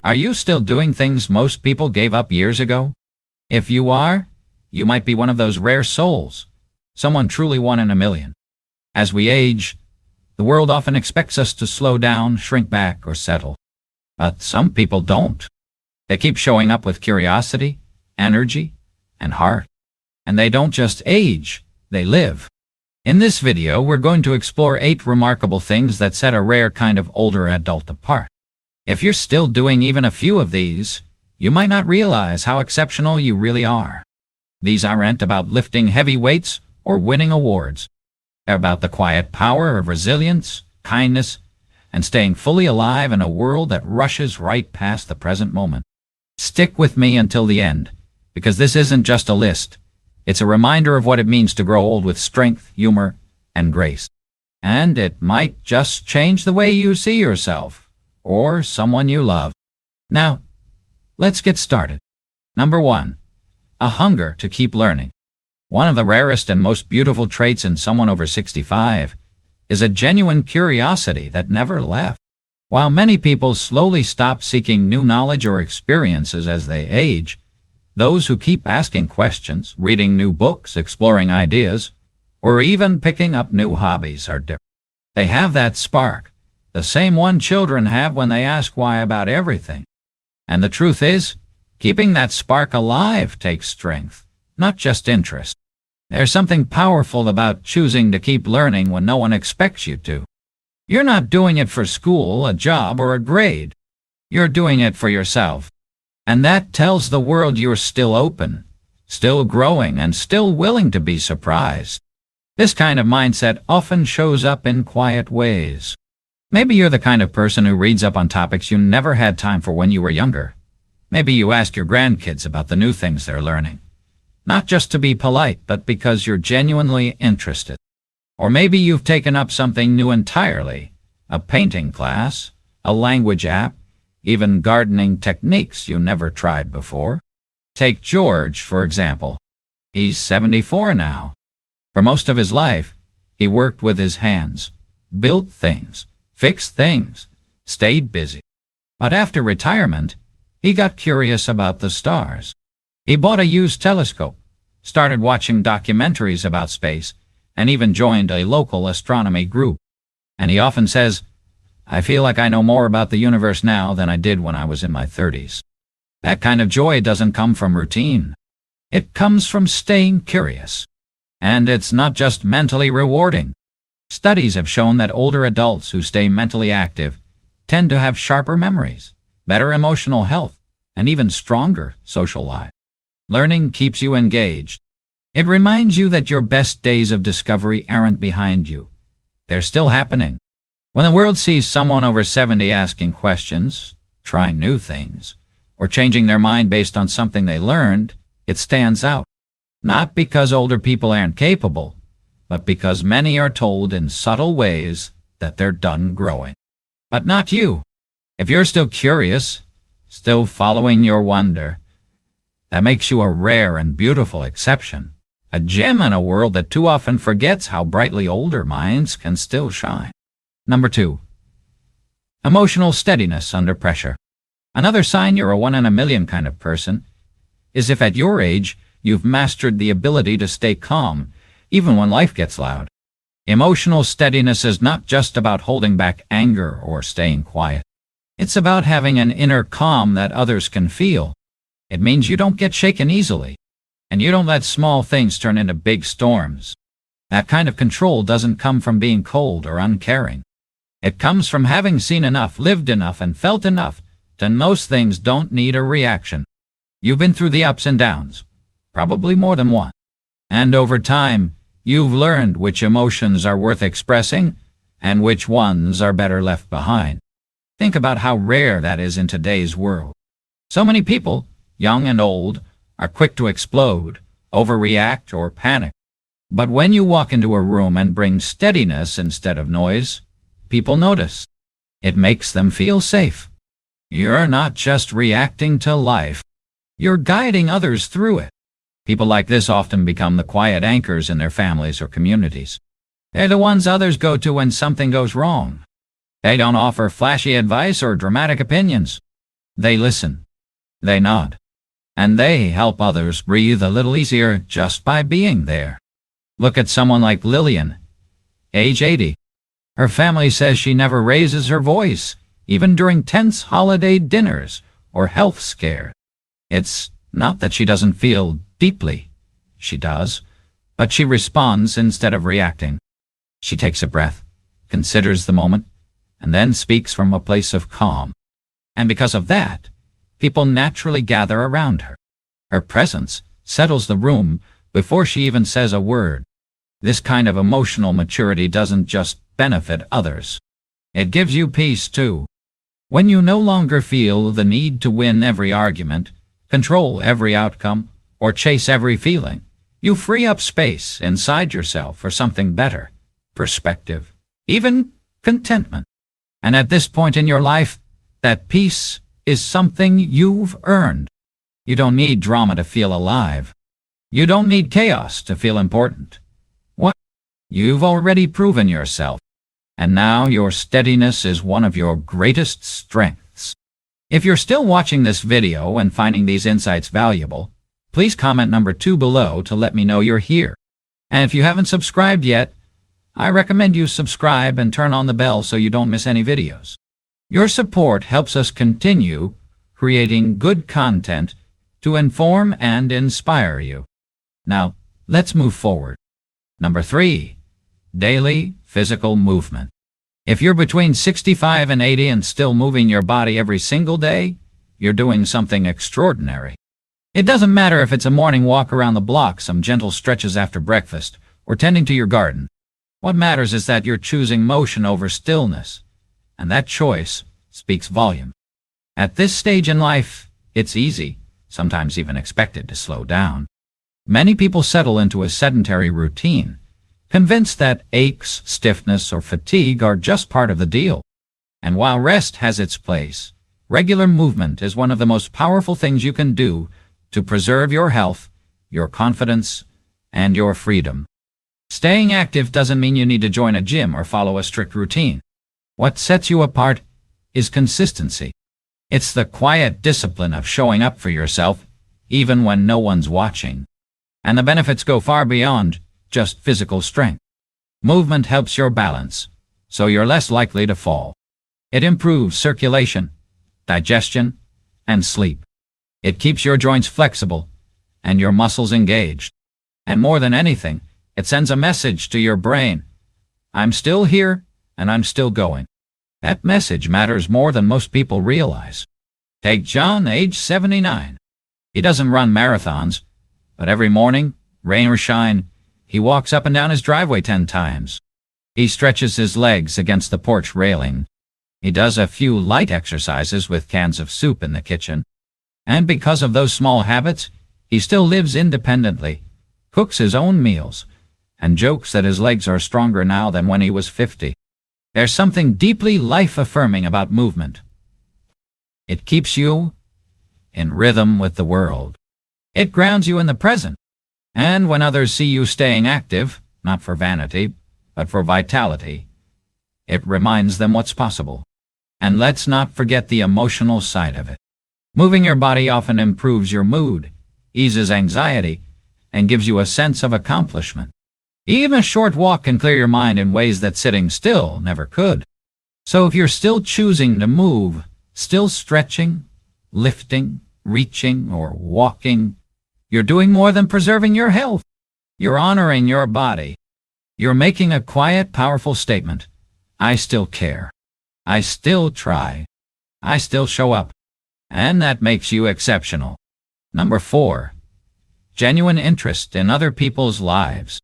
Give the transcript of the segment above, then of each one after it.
Are you still doing things most people gave up years ago? If you are, you might be one of those rare souls, someone truly one in a million. As we age, the world often expects us to slow down, shrink back, or settle. But some people don't. They keep showing up with curiosity, energy, and heart. And they don't just age, they live. In this video, we're going to explore 8 remarkable things that set a rare kind of older adult apart. If you're still doing even a few of these, you might not realize how exceptional you really are. These aren't about lifting heavy weights or winning awards. They're about the quiet power of resilience, kindness, and staying fully alive in a world that rushes right past the present moment. Stick with me until the end, because this isn't just a list. It's a reminder of what it means to grow old with strength, humor, and grace. And it might just change the way you see yourself, or someone you love. Now, let's get started. Number 1. A hunger to keep learning. One of the rarest and most beautiful traits in someone over 65 is a genuine curiosity that never left. While many people slowly stop seeking new knowledge or experiences as they age, those who keep asking questions, reading new books, exploring ideas, or even picking up new hobbies are different. They have that spark, the same one children have when they ask why about everything. And the truth is, keeping that spark alive takes strength, not just interest. There's something powerful about choosing to keep learning when no one expects you to. You're not doing it for school, a job, or a grade. You're doing it for yourself. And that tells the world you're still open, still growing, and still willing to be surprised. This kind of mindset often shows up in quiet ways. Maybe you're the kind of person who reads up on topics you never had time for when you were younger. Maybe you ask your grandkids about the new things they're learning, not just to be polite, but because you're genuinely interested. Or maybe you've taken up something new entirely, a painting class, a language app, even gardening techniques you never tried before. Take George, for example. He's 74 now. For most of his life, he worked with his hands, built things, fixed things, stayed busy. But after retirement, he got curious about the stars. He bought a used telescope, started watching documentaries about space, and even joined a local astronomy group. And he often says, "I feel like I know more about the universe now than I did when I was in my 30s. That kind of joy doesn't come from routine. It comes from staying curious. And it's not just mentally rewarding. Studies have shown that older adults who stay mentally active tend to have sharper memories, better emotional health, and even stronger social lives. Learning keeps you engaged. It reminds you that your best days of discovery aren't behind you. They're still happening. When the world sees someone over 70 asking questions, trying new things, or changing their mind based on something they learned, it stands out. Not because older people aren't capable, but because many are told in subtle ways that they're done growing. But not you. If you're still curious, still following your wonder, that makes you a rare and beautiful exception, a gem in a world that too often forgets how brightly older minds can still shine. Number 2. Emotional steadiness under pressure. Another sign you're a one-in-a-million kind of person is if at your age you've mastered the ability to stay calm even when life gets loud. Emotional steadiness is not just about holding back anger or staying quiet. It's about having an inner calm that others can feel. It means you don't get shaken easily, and you don't let small things turn into big storms. That kind of control doesn't come from being cold or uncaring. It comes from having seen enough, lived enough, and felt enough to know most things don't need a reaction. You've been through the ups and downs, probably more than one. And over time, you've learned which emotions are worth expressing and which ones are better left behind. Think about how rare that is in today's world. So many people, young and old, are quick to explode, overreact, or panic. But when you walk into a room and bring steadiness instead of noise, people notice. It makes them feel safe. You're not just reacting to life. You're guiding others through it. People like this often become the quiet anchors in their families or communities. They're the ones others go to when something goes wrong. They don't offer flashy advice or dramatic opinions. They listen. They nod. And they help others breathe a little easier just by being there. Look at someone like Lillian, age 80. Her family says she never raises her voice, even during tense holiday dinners or health scares. It's not that she doesn't feel deeply. She does. But she responds instead of reacting. She takes a breath, considers the moment, and then speaks from a place of calm. And because of that, people naturally gather around her. Her presence settles the room before she even says a word. This kind of emotional maturity doesn't just benefit others. It gives you peace too. When you no longer feel the need to win every argument, control every outcome, or chase every feeling, you free up space inside yourself for something better, perspective, even contentment. And at this point in your life, that peace is something you've earned. You don't need drama to feel alive. You don't need chaos to feel important. What? You've already proven yourself. And now your steadiness is one of your greatest strengths. If you're still watching this video and finding these insights valuable, please comment number 2 below to let me know you're here. And if you haven't subscribed yet, I recommend you subscribe and turn on the bell so you don't miss any videos. Your support helps us continue creating good content to inform and inspire you. Now, let's move forward. Number 3, daily physical movement. If you're between 65 and 80 and still moving your body every single day, you're doing something extraordinary. It doesn't matter if it's a morning walk around the block, some gentle stretches after breakfast, or tending to your garden. What matters is that you're choosing motion over stillness, and that choice speaks volume. At this stage in life, it's easy, sometimes even expected, to slow down. Many people settle into a sedentary routine, convinced that aches, stiffness, or fatigue are just part of the deal. And while rest has its place, regular movement is one of the most powerful things you can do to preserve your health, your confidence, and your freedom. Staying active doesn't mean you need to join a gym or follow a strict routine. What sets you apart is consistency. It's the quiet discipline of showing up for yourself, even when no one's watching. And the benefits go far beyond just physical strength. Movement helps your balance, so you're less likely to fall. It improves circulation, digestion, and sleep. It keeps your joints flexible and your muscles engaged. And more than anything, it sends a message to your brain. I'm still here and I'm still going. That message matters more than most people realize. Take John, age 79. He doesn't run marathons, but every morning, rain or shine, he walks up and down his driveway 10 times. He stretches his legs against the porch railing. He does a few light exercises with cans of soup in the kitchen. And because of those small habits, he still lives independently, cooks his own meals, and jokes that his legs are stronger now than when he was 50. There's something deeply life-affirming about movement. It keeps you in rhythm with the world. It grounds you in the present. And when others see you staying active, not for vanity, but for vitality, it reminds them what's possible. And let's not forget the emotional side of it. Moving your body often improves your mood, eases anxiety, and gives you a sense of accomplishment. Even a short walk can clear your mind in ways that sitting still never could. So if you're still choosing to move, still stretching, lifting, reaching, or walking, you're doing more than preserving your health. You're honoring your body. You're making a quiet, powerful statement. I still care. I still try. I still show up. And that makes you exceptional. Number 4, genuine interest in other people's lives.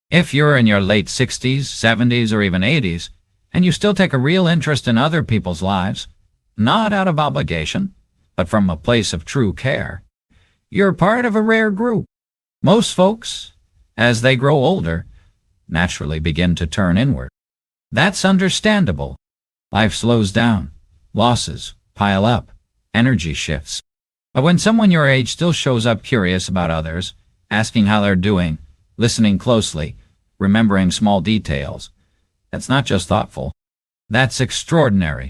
If you're in your late 60s, 70s, or even 80s, and you still take a real interest in other people's lives, not out of obligation, but from a place of true care, you're part of a rare group. Most folks, as they grow older, naturally begin to turn inward. That's understandable. Life slows down. Losses pile up. Energy shifts. But when someone your age still shows up curious about others, asking how they're doing, listening closely, remembering small details, that's not just thoughtful. That's extraordinary.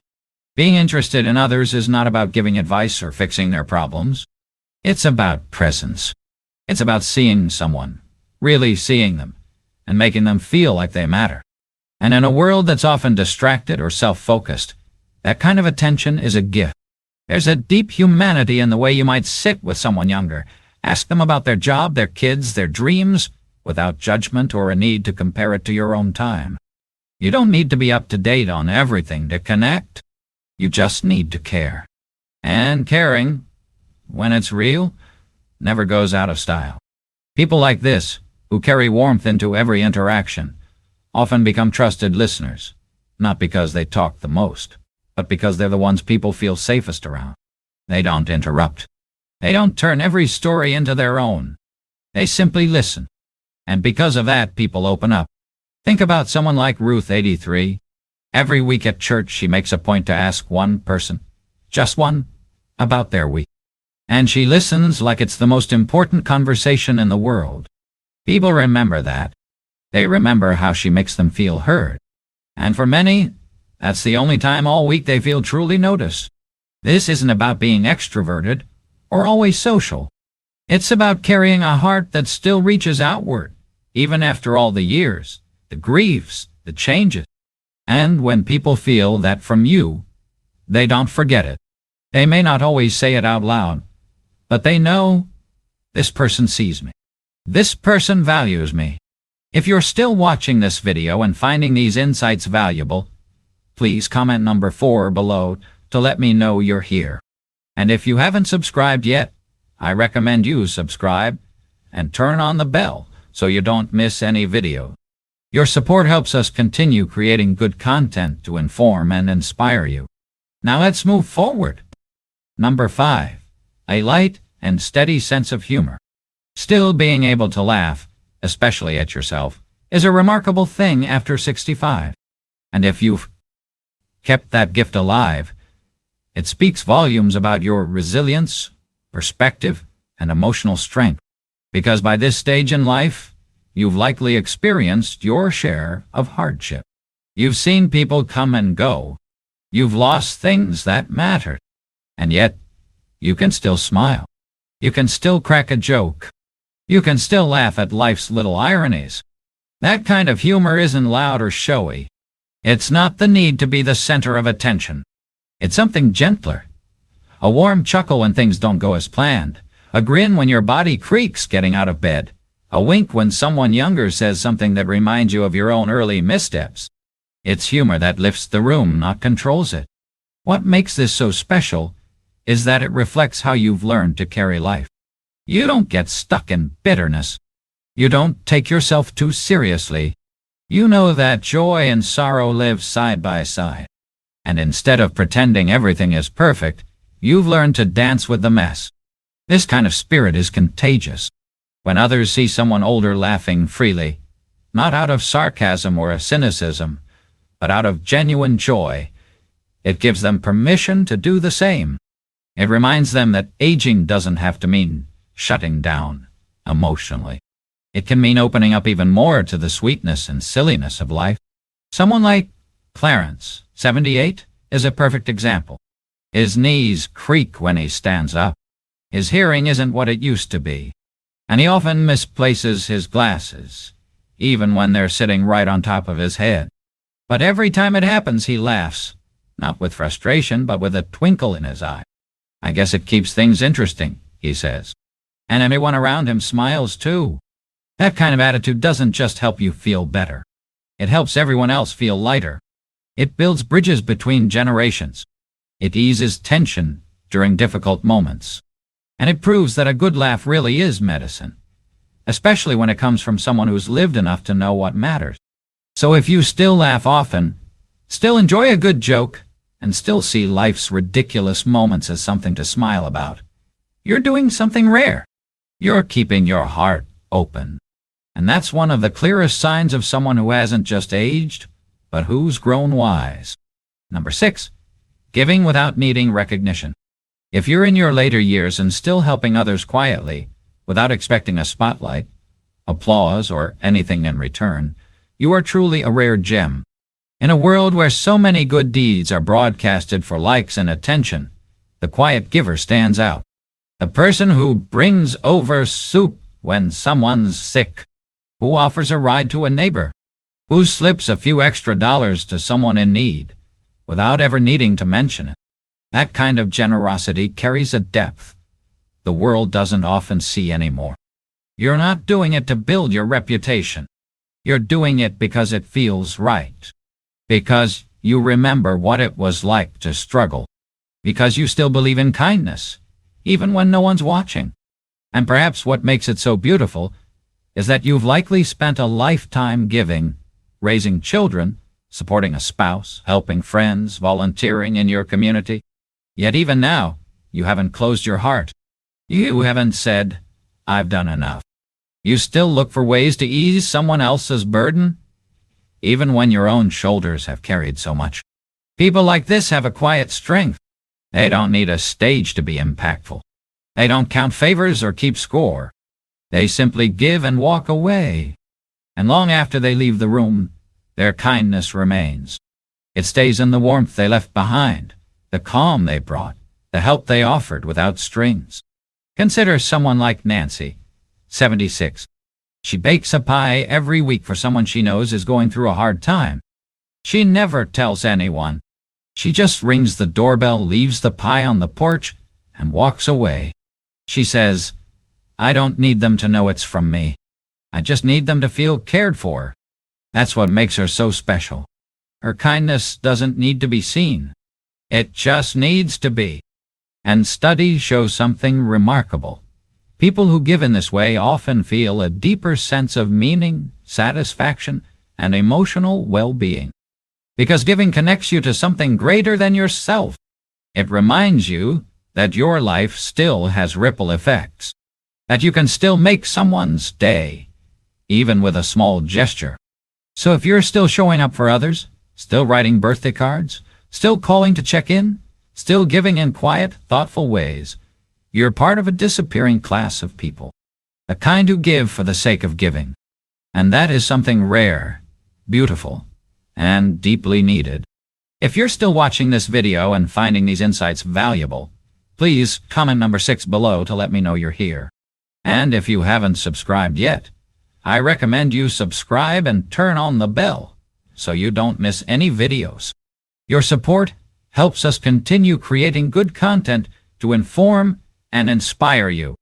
Being interested in others is not about giving advice or fixing their problems. It's about presence. It's about seeing someone, really seeing them, and making them feel like they matter. And in a world that's often distracted or self-focused, that kind of attention is a gift. There's a deep humanity in the way you might sit with someone younger, ask them about their job, their kids, their dreams, without judgment or a need to compare it to your own time. You don't need to be up to date on everything to connect. You just need to care. And caring, when it's real, never goes out of style. People like this, who carry warmth into every interaction, often become trusted listeners, not because they talk the most, but because they're the ones people feel safest around. They don't interrupt. They don't turn every story into their own. They simply listen. And because of that, people open up. Think about someone like Ruth, 83. Every week at church, she makes a point to ask one person, just one, about their week. And she listens like it's the most important conversation in the world. People remember that. They remember how she makes them feel heard. And for many, that's the only time all week they feel truly noticed. This isn't about being extroverted or always social. It's about carrying a heart that still reaches outward, even after all the years, the griefs, the changes. And when people feel that from you, they don't forget it. They may not always say it out loud, but they know, this person sees me. This person values me. If you're still watching this video and finding these insights valuable, please comment number 4 below to let me know you're here. And if you haven't subscribed yet, I recommend you subscribe and turn on the bell so you don't miss any video. Your support helps us continue creating good content to inform and inspire you. Now let's move forward. Number 5. A light and steady sense of humor. Still being able to laugh, especially at yourself, is a remarkable thing after 65. And if you've kept that gift alive, it speaks volumes about your resilience, perspective, and emotional strength. Because by this stage in life, you've likely experienced your share of hardship. You've seen people come and go. You've lost things that mattered. And yet, you can still smile. You can still crack a joke. You can still laugh at life's little ironies. That kind of humor isn't loud or showy. It's not the need to be the center of attention. It's something gentler. A warm chuckle when things don't go as planned. A grin when your body creaks getting out of bed. A wink when someone younger says something that reminds you of your own early missteps. It's humor that lifts the room, not controls it. What makes this so special is that it reflects how you've learned to carry life. You don't get stuck in bitterness. You don't take yourself too seriously. You know that joy and sorrow live side by side. And instead of pretending everything is perfect, you've learned to dance with the mess. This kind of spirit is contagious. When others see someone older laughing freely, not out of sarcasm or a cynicism, but out of genuine joy, it gives them permission to do the same. It reminds them that aging doesn't have to mean shutting down emotionally. It can mean opening up even more to the sweetness and silliness of life. Someone like Clarence, 78, is a perfect example. His knees creak when he stands up. His hearing isn't what it used to be. And he often misplaces his glasses, even when they're sitting right on top of his head. But every time it happens, he laughs, not with frustration, but with a twinkle in his eye. I guess it keeps things interesting, he says. And everyone around him smiles too. That kind of attitude doesn't just help you feel better. It helps everyone else feel lighter. It builds bridges between generations. It eases tension during difficult moments. And it proves that a good laugh really is medicine, especially when it comes from someone who's lived enough to know what matters. So if you still laugh often, still enjoy a good joke, and still see life's ridiculous moments as something to smile about, you're doing something rare. You're keeping your heart open. And that's one of the clearest signs of someone who hasn't just aged, but who's grown wise. Number 6, giving without needing recognition. If you're in your later years and still helping others quietly, without expecting a spotlight, applause, or anything in return, you are truly a rare gem. In a world where so many good deeds are broadcasted for likes and attention, the quiet giver stands out. The person who brings over soup when someone's sick, who offers a ride to a neighbor, who slips a few extra dollars to someone in need without ever needing to mention it. That kind of generosity carries a depth the world doesn't often see anymore. You're not doing it to build your reputation. You're doing it because it feels right. Because you remember what it was like to struggle. Because you still believe in kindness, even when no one's watching. And perhaps what makes it so beautiful is that you've likely spent a lifetime giving, raising children, supporting a spouse, helping friends, volunteering in your community. Yet even now, you haven't closed your heart. You haven't said, "I've done enough." You still look for ways to ease someone else's burden, even when your own shoulders have carried so much. People like this have a quiet strength. They don't need a stage to be impactful. They don't count favors or keep score. They simply give and walk away. And long after they leave the room, their kindness remains. It stays in the warmth they left behind, the calm they brought, the help they offered without strings. Consider someone like Nancy, 76. She bakes a pie every week for someone she knows is going through a hard time. She never tells anyone. She just rings the doorbell, leaves the pie on the porch, and walks away. She says, "I don't need them to know it's from me. I just need them to feel cared for." That's what makes her so special. Her kindness doesn't need to be seen. It just needs to be. And studies show something remarkable. People who give in this way often feel a deeper sense of meaning, satisfaction, and emotional well-being. Because giving connects you to something greater than yourself. It reminds you that your life still has ripple effects, that you can still make someone's day, even with a small gesture. So if you're still showing up for others, still writing birthday cards, still calling to check in, still giving in quiet, thoughtful ways, you're part of a disappearing class of people, the kind who give for the sake of giving. And that is something rare, beautiful, and deeply needed. If you're still watching this video and finding these insights valuable, please comment number 6 below to let me know you're here. And if you haven't subscribed yet, I recommend you subscribe and turn on the bell so you don't miss any videos. Your support helps us continue creating good content to inform and inspire you.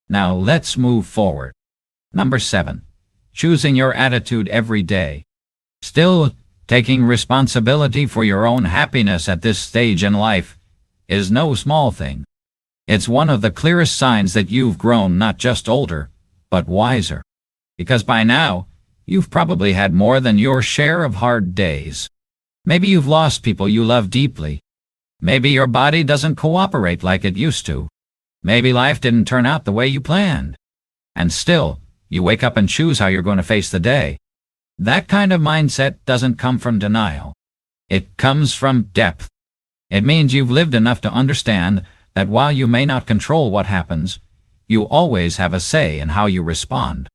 Now let's move forward. Number 7. Choosing your attitude every day. Still, taking responsibility for your own happiness at this stage in life is no small thing. It's one of the clearest signs that you've grown not just older, but wiser. Because by now, you've probably had more than your share of hard days. Maybe you've lost people you love deeply. Maybe your body doesn't cooperate like it used to. Maybe life didn't turn out the way you planned. And still, you wake up and choose how you're going to face the day. That kind of mindset doesn't come from denial. It comes from depth. It means you've lived enough to understand that while you may not control what happens, you always have a say in how you respond.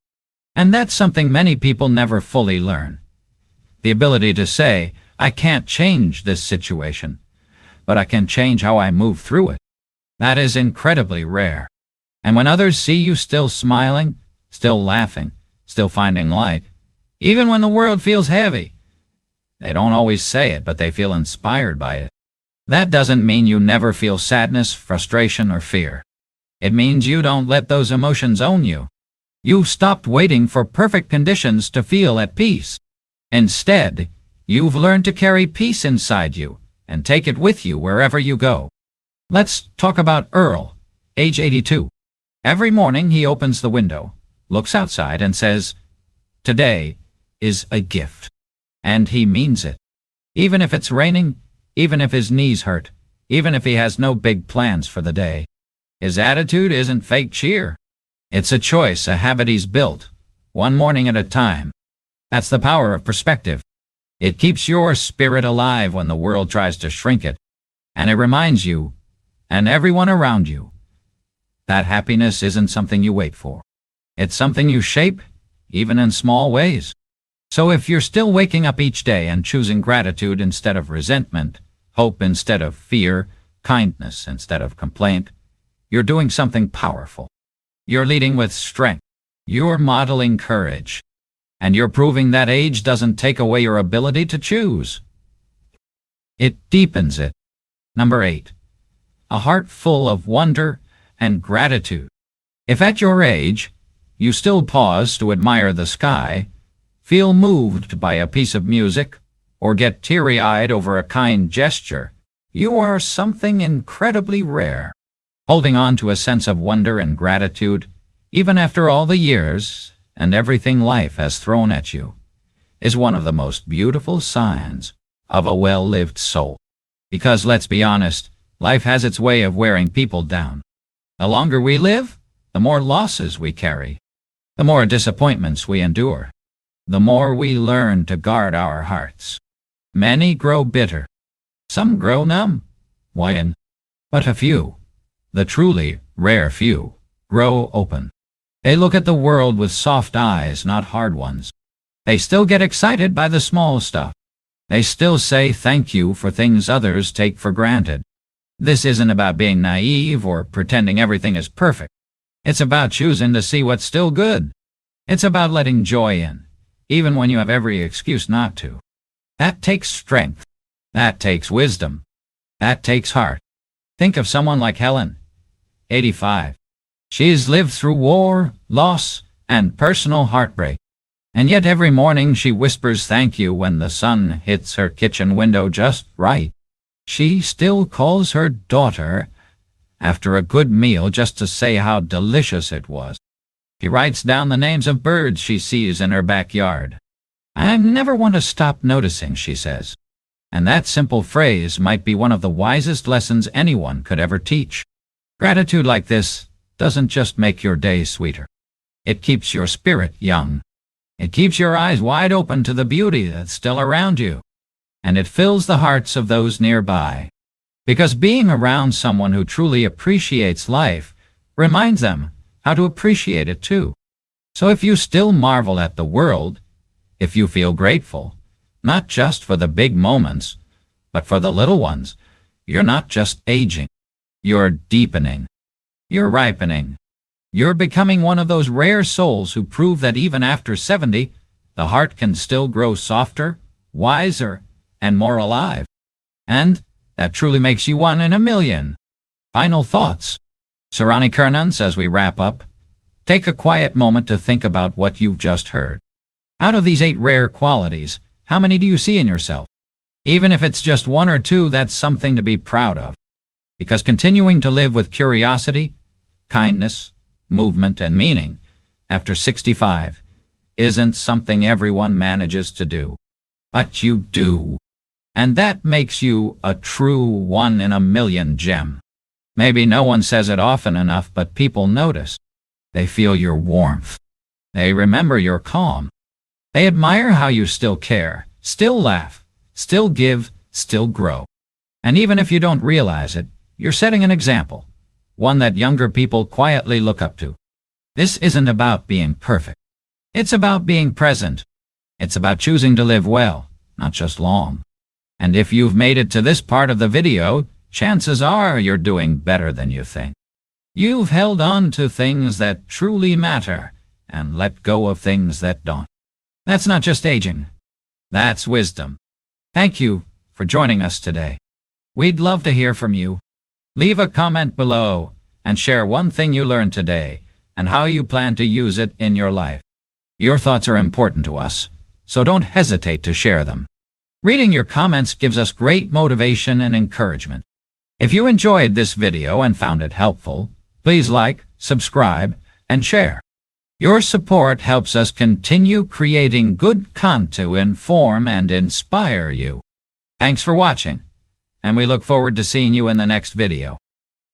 And that's something many people never fully learn. The ability to say, "I can't change this situation, but I can change how I move through it." That is incredibly rare. And when others see you still smiling, still laughing, still finding light, even when the world feels heavy, they don't always say it, but they feel inspired by it. That doesn't mean you never feel sadness, frustration, or fear. It means you don't let those emotions own you. You've stopped waiting for perfect conditions to feel at peace. Instead, you've learned to carry peace inside you and take it with you wherever you go. Let's talk about Earl, age 82. Every morning he opens the window, looks outside and says, "Today is a gift." And he means it. Even if it's raining, even if his knees hurt, even if he has no big plans for the day. His attitude isn't fake cheer. It's a choice, a habit he's built, one morning at a time. That's the power of perspective. It keeps your spirit alive when the world tries to shrink it. And it reminds you, and everyone around you, that happiness isn't something you wait for. It's something you shape, even in small ways. So if you're still waking up each day and choosing gratitude instead of resentment, hope instead of fear, kindness instead of complaint, you're doing something powerful. You're leading with strength. You're modeling courage. And you're proving that age doesn't take away your ability to choose. It deepens it. Number 8. A heart full of wonder and gratitude. If at your age, you still pause to admire the sky, feel moved by a piece of music, or get teary-eyed over a kind gesture, you are something incredibly rare. Holding on to a sense of wonder and gratitude, even after all the years and everything life has thrown at you, is one of the most beautiful signs of a well-lived soul. Because let's be honest, life has its way of wearing people down. The longer we live, the more losses we carry, the more disappointments we endure, the more we learn to guard our hearts. Many grow bitter. Some grow numb. Why? But a few, the truly rare few, grow open. They look at the world with soft eyes, not hard ones. They still get excited by the small stuff. They still say thank you for things others take for granted. This isn't about being naive or pretending everything is perfect. It's about choosing to see what's still good. It's about letting joy in, even when you have every excuse not to. That takes strength. That takes wisdom. That takes heart. Think of someone like Helen, 85. She's lived through war, loss, and personal heartbreak. And yet every morning she whispers thank you when the sun hits her kitchen window just right. She still calls her daughter after a good meal just to say how delicious it was. She writes down the names of birds she sees in her backyard. I never want to stop noticing, she says. And that simple phrase might be one of the wisest lessons anyone could ever teach. Gratitude like this doesn't just make your day sweeter. It keeps your spirit young. It keeps your eyes wide open to the beauty that's still around you. And it fills the hearts of those nearby. Because being around someone who truly appreciates life reminds them how to appreciate it too. So if you still marvel at the world, if you feel grateful, not just for the big moments, but for the little ones, you're not just aging. You're deepening. You're ripening. You're becoming one of those rare souls who prove that even after 70, the heart can still grow softer, wiser, and more alive. And that truly makes you one in a million. Final thoughts. Sarani Kernans, as we wrap up, take a quiet moment to think about what you've just heard. Out of these 8 rare qualities, how many do you see in yourself? Even if it's just 1 or 2, that's something to be proud of. Because continuing to live with curiosity, kindness, movement, and meaning after 65 isn't something everyone manages to do. But you do. And that makes you a true 1 in a million gem. Maybe no one says it often enough, but people notice. They feel your warmth. They remember your calm. They admire how you still care, still laugh, still give, still grow. And even if you don't realize it, you're setting an example, one that younger people quietly look up to. This isn't about being perfect. It's about being present. It's about choosing to live well, not just long. And if you've made it to this part of the video, chances are you're doing better than you think. You've held on to things that truly matter and let go of things that don't. That's not just aging. That's wisdom. Thank you for joining us today. We'd love to hear from you. Leave a comment below and share one thing you learned today and how you plan to use it in your life. Your thoughts are important to us, so don't hesitate to share them. Reading your comments gives us great motivation and encouragement. If you enjoyed this video and found it helpful, please like, subscribe, and share. Your support helps us continue creating good content to inform and inspire you. Thanks for watching, and we look forward to seeing you in the next video.